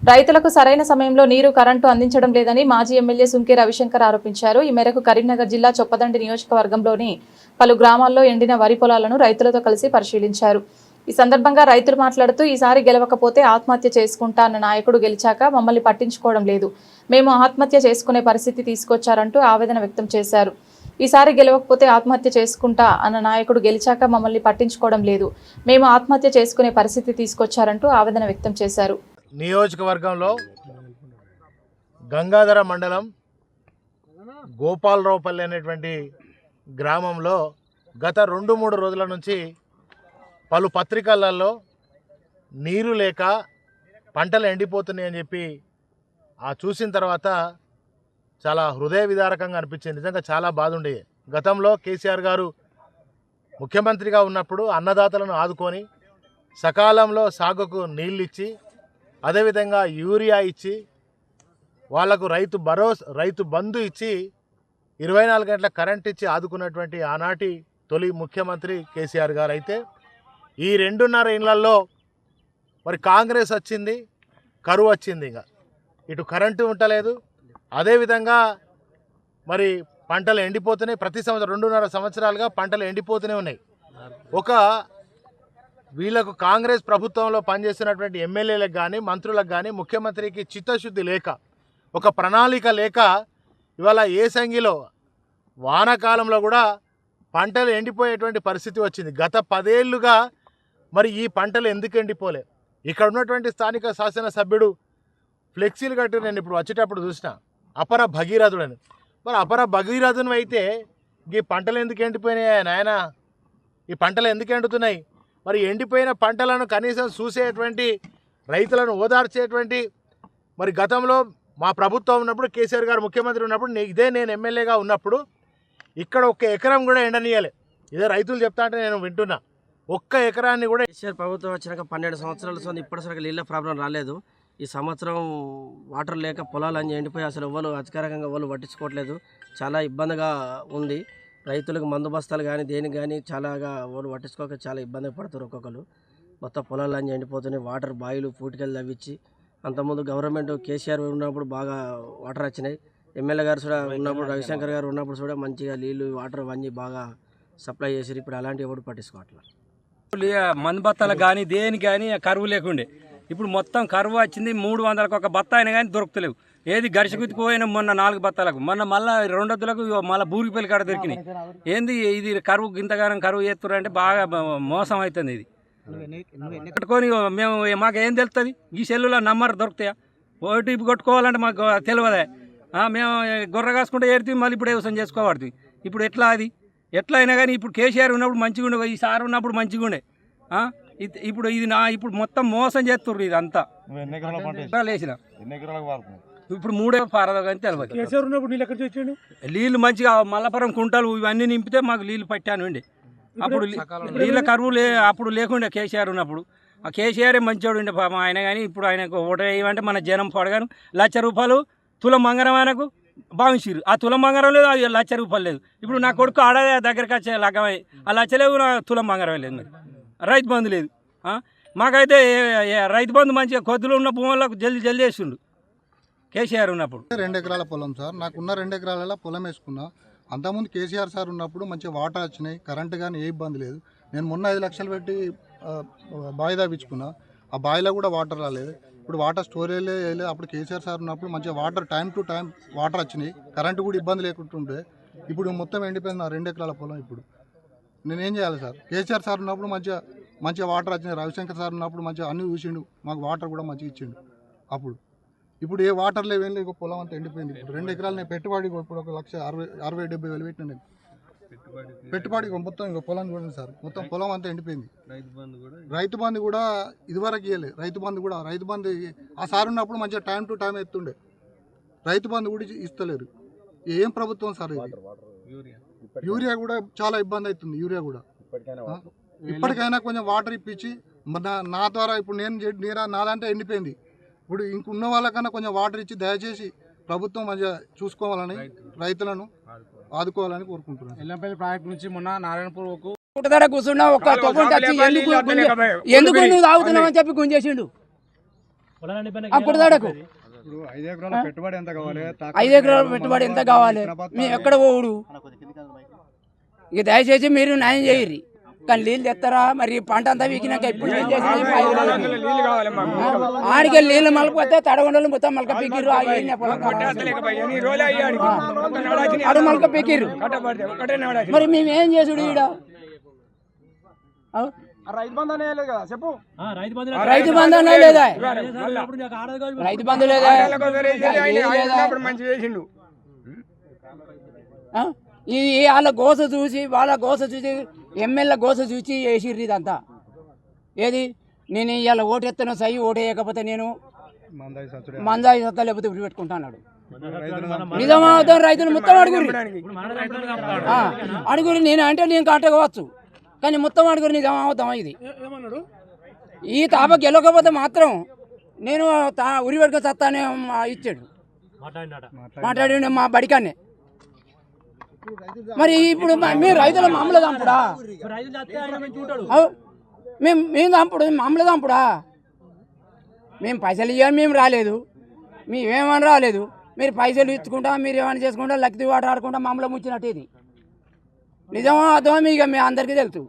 రైతులకు సరైన సమయంలో నీరు కరెంటు అందించడం లేదని మాజీ ఎమ్మెల్యే సుంకే రవిశంకర్ ఆరోపించారు. ఈ మేరకు కరీంనగర్ జిల్లా చొప్పదండి నియోజకవర్గంలోని పలు గ్రామాల్లో ఎండిన వరి పొలాలను రైతులతో కలిసి పరిశీలించారు. ఈ సందర్భంగా రైతులు మాట్లాడుతూ ఈసారి గెలవకపోతే ఆత్మహత్య చేసుకుంటా అన్న నాయకుడు గెలిచాక మమ్మల్ని పట్టించుకోవడం లేదు, మేము ఆత్మహత్య చేసుకునే పరిస్థితి తీసుకొచ్చారంటూ ఆవేదన వ్యక్తం చేశారు. ఈసారి గెలవకపోతే ఆత్మహత్య చేసుకుంటా అన్న నాయకుడు గెలిచాక మమ్మల్ని పట్టించుకోవడం లేదు, మేము ఆత్మహత్య చేసుకునే పరిస్థితి తీసుకొచ్చారంటూ ఆవేదన వ్యక్తం చేశారు. నియోజకవర్గంలో గంగాధర మండలం గోపాలరావుపల్లి అనేటువంటి గ్రామంలో గత 2-3 రోజుల నుంచి పలు పత్రికలలో నీరు లేక పంటలు ఎండిపోతున్నాయని చెప్పి చూసిన తర్వాత చాలా హృదయ విదారకంగా అనిపించింది. నిజంగా చాలా బాధ ఉండేది. గతంలో కేసీఆర్ గారు ముఖ్యమంత్రిగా ఉన్నప్పుడు అన్నదాతలను ఆదుకొని సకాలంలో సాగుకు నీళ్ళు ఇచ్చి, అదేవిధంగా యూరియా ఇచ్చి, వాళ్లకు రైతు బంధు ఇచ్చి 24 గంటల కరెంట్ ఇచ్చి ఆదుకున్నటువంటి ఆనాటి తొలి ముఖ్యమంత్రి కేసీఆర్ గారు. అయితే ఈ 2.5 ఏళ్లలో మరి కాంగ్రెస్ వచ్చింది, కరువు వచ్చింది. ఇంకా ఇటు కరెంటు ఉండలేదు, అదేవిధంగా మరి పంటలు ఎండిపోతున్నాయి. ప్రతి సంవత్సరం 2.5 సంవత్సరాలుగా పంటలు ఎండిపోతూనే ఉన్నాయి. వీళ్లకు కాంగ్రెస్ ప్రభుత్వంలో పనిచేస్తున్నటువంటి ఎమ్మెల్యేలకు కానీ మంత్రులకు కానీ ముఖ్యమంత్రికి చిత్తశుద్ధి లేక, ఒక ప్రణాళిక లేక ఇవాళ ఏసంగిలో వానాకాలంలో కూడా పంటలు ఎండిపోయేటువంటి పరిస్థితి వచ్చింది. గత 10 ఏళ్లుగా మరి ఈ పంటలు ఎందుకు ఎండిపోలే? ఇక్కడ ఉన్నటువంటి స్థానిక శాసనసభ్యుడు ఫ్లెక్సీలు కట్టి నేను ఇప్పుడు వచ్చేటప్పుడు చూసిన అపర భగీరథుడని. మరి అపర భగీరథుని అయితే ఈ పంటలు ఎందుకు ఎండిపోయినాయి నాయన? ఈ పంటలు ఎందుకు ఎండుతున్నాయి? మరి ఎండిపోయిన పంటలను కనీసం చూసేటువంటి, రైతులను ఓదార్చేటువంటి, మరి గతంలో మా ప్రభుత్వం ఉన్నప్పుడు కేసీఆర్ గారు ముఖ్యమంత్రి ఉన్నప్పుడు నేను ఎమ్మెల్యేగా ఉన్నప్పుడు ఇక్కడ 1 ఎకరం కూడా ఎండనీయాలి. ఇదే రైతులు చెప్తా అంటే నేను వింటున్నా. 1 ఎకరాన్ని కూడా. కేసీఆర్ ప్రభుత్వం వచ్చినాక 12 సంవత్సరాల ఇప్పటిసరికి నీళ్ళ ప్రాబ్లం రాలేదు. ఈ సంవత్సరం వాటర్ లేక పొలాలు అన్నీ ఎండిపోయి అసలు ఎవరు అధికారికంగా ఎవరు పట్టించుకోవట్లేదు. చాలా ఇబ్బందిగా ఉంది. రైతులకు మందు బస్తాలు కానీ దేనికి కానీ చాలాగా వాళ్ళు పట్టించుకోక చాలా ఇబ్బంది పడుతారు. ఒక్కొక్కరు మొత్తం పొలాలు అన్నీ ఎండిపోతున్నాయి. వాటర్ బాయిలు పూటికెళ్ళి తవ్వించి, అంతకుముందు గవర్నమెంట్ కేసీఆర్ ఉన్నప్పుడు బాగా వాటర్ వచ్చినాయి. ఎమ్మెల్యే గారు కూడా ఉన్నప్పుడు, రవిశంకర్ గారు ఉన్నప్పుడు కూడా మంచిగా నీళ్ళు వాటర్ అన్నీ బాగా సప్లై చేసారు. ఇప్పుడు అలాంటివి ఎవరు పట్టించుకోవట్లేదు. మందు బత్తాలకు కానీ దేనికి కానీ కరువు లేకుండే, ఇప్పుడు మొత్తం కరువు వచ్చింది. 300కు ఒక బత్త అయినా కానీ దొరుకుతలేవు. ఏది గడిచిపోయిన మొన్న 4 బత్తాలకు, మొన్న మళ్ళీ 200లకు మళ్ళీ బూరిపల్లి కాడ దొరికినాయి. ఏంది ఇది కరువు, ఇంతగానం కరువు చేస్తున్నారంటే బాగా మోసం అవుతుంది. ఇది పెట్టుకొని మేము మాకు ఏం తెలుస్తుంది? ఈ సెల్లులో నంబర్ దొరుకుతాయా? ఓటీపీ కొట్టుకోవాలంటే మాకు తెలియదే. మేము గొర్రె కాసుకుంటే ఏడుతుంది, మళ్ళీ ఇప్పుడు వ్యవసాయం చేసుకోబడుతుంది. ఇప్పుడు ఎట్లా? అది ఎట్లా అయినా కానీ ఇప్పుడు కేసీఆర్ ఉన్నప్పుడు మంచిగా ఉండే, ఈ సార్ ఉన్నప్పుడు మంచిగా ఉండే. ఇప్పుడు ఇది ఇప్పుడు మొత్తం మోసం చేస్తుర్రు. ఇది అంతా లేచిన ఇప్పుడు 3 పారదా కానీ తెలియదు. నీళ్ళు మంచిగా మల్లపురం కుంటలు ఇవన్నీ నింపితే మాకు నీళ్ళు పట్టాను అండి. అప్పుడు నీళ్ళ కరువు అప్పుడు లేకుండే కేసీఆర్ ఉన్నప్పుడు. ఆ కేసీఆరే మంచివాడు ఉండే పాపం ఆయన. కానీ ఇప్పుడు ఆయనకు ఓటు వేయమంటే మన జనం పడగాను. ₹1,00,000 తులం బంగారం ఆయనకు భావించారు. ఆ తులం బంగారం లేదు, ₹1,00,000 లేదు. ఇప్పుడు నా కొడుకు ఆడ దగ్గరికి వచ్చే లగ్గమై ఆ లచ్చలేవు, నా తులం బంగారం లేదు. మరి రైతు బంధు లేదు. మాకైతే రైతు బంధు మంచిగా కొద్దులు ఉన్న భూములకు జల్దీ వేసిండు కేసీఆర్ ఉన్నప్పుడు. 2 ఎకరాల పొలం సార్. నాకున్న 2 ఎకరాల పొలం వేసుకున్నా. అంతకుముందు కేసీఆర్ సార్ ఉన్నప్పుడు మంచిగా వాటర్ వచ్చినాయి, కరెంటు కానీ ఏ ఇబ్బంది లేదు. నేను మొన్న 5 లక్షలు పెట్టి బావి దాపించుకున్నా. ఆ బావిలో కూడా వాటర్ రాలేదు. ఇప్పుడు వాటర్ స్టోరేజ్ లేదు. అప్పుడు కేసీఆర్ సార్ ఉన్నప్పుడు మంచిగా water time to time water వచ్చినాయి, కరెంటు కూడా ఇబ్బంది లేకుంటుండే. ఇప్పుడు మొత్తం ఎండిపోయింది నా 2 ఎకరాల పొలం. ఇప్పుడు నేనేం చేయాలి సార్? కేసీఆర్ సార్ ఉన్నప్పుడు మంచిగా వాటర్ వచ్చినాయి. రవిశంకర్ సార్ ఉన్నప్పుడు మంచిగా అన్నీ చూసిండు, మాకు వాటర్ కూడా మంచిగా ఇచ్చిండు. ఇప్పుడు ఏ వాటర్ లేవేం లేదు, పొలం అంతా ఎండిపోయింది. ఇప్పుడు 2 ఎకరాలు నేను పెట్టుబడి ఇప్పుడు 1,60,000-1,70,000 పెట్టిన నేను పెట్టుబడి మొత్తం పొలం చూడండి సార్, మొత్తం పొలం అంతా ఎండిపోయింది. రైతు బంధు కూడా ఇదివరకు ఇవ్వలేదు. రైతు బంధు ఆ సార్ ఉన్నప్పుడు మంచిగా time to time ఎత్తుండే. Rythu Bandhu కూడా ఇస్తలేరు. ఏం ప్రభుత్వం సార్ ఇది? యూరియా కూడా చాలా ఇబ్బంది అవుతుంది. యూరియా కూడా ఇప్పటికైనా కొంచెం వాటర్ ఇప్పించి నా ద్వారా ఇప్పుడు నాదంటే ఎండిపోయింది. ఇప్పుడు ఇంకున్న వాళ్ళకన్నా కొంచెం వాటర్ ఇచ్చి దయచేసి ప్రభుత్వం మంచిగా చూసుకోవాలని, రైతులను ఆదుకోవాలని కోరుకుంటున్నాను. ఎల్లంపల్లి ప్రాజెక్ట్ నుంచి మొన్న నారాయణపూర్కు కూర్చున్నా ఒక ఎందుకు నువ్వు తాగుతున్నావు అని చెప్పి గుంజేసిండు. అప్పుడు తడకు ఇప్పుడు 5 ఎకరాల పెట్టుబడి ఎంత కావాలి? 5 ఎకరాల పెట్టుబడి ఎంత కావాలి? మేము ఎక్కడ పోవుడు? ఇక దయచేసి మీరు న్యాయం చేయరు. కానీ నీళ్ళు తెస్తారా? మరి పంట అంతా వీకినాక ఇప్పుడు ఆడికి నీళ్ళు మలకపోతే తడగొండలు మొత్తం మలక పీకిర్రు. అడు మలక పీకిర్రు. మరి మేము ఏం చేసుడు ఈడ? రైతు బంధు లేదా? రైతు బంధు లేదా? ఈ వాళ్ళ గోస చూసి ఎమ్మెల్యే గోస చూసి వేసిర్రు ఇదంతా. ఏది నేను ఇవాళ ఓటు ఎత్తను సై ఓటు వేయకపోతే నేను మందాయి సత్తా లేకపోతే ఉరి పెట్టుకుంటా అన్నాడు. నిజమవుతాం రైతులు మొత్తం అడుగురి నేను అంటే నేను కట్టవచ్చు, కానీ మొత్తం అడుగురు నిజమవుతాం. ఇది ఈ తాప గెలవకపోతే మాత్రం నేను ఉరి పెట్టుకొని సత్తానే ఇచ్చాడు, మాట్లాడి మా బడికాన్నే. మరి ఇప్పుడు మీరు రైతుల మామూలు చంపుడా? మేము చంపుడు మామూలు చంపుడా? మేము పైసలు ఇవ్వాలి, మేము రాలేదు, మేమేమని రాలేదు. మీరు పైసలు ఇచ్చుకుంటా, మీరు ఏమైనా చేసుకుంటా, లక్కి వాట ఆడుకుంటా మామూలు ముచ్చినట్టు. ఇది నిజమా అర్థమా? మీకు మీ అందరికీ తెలుసు.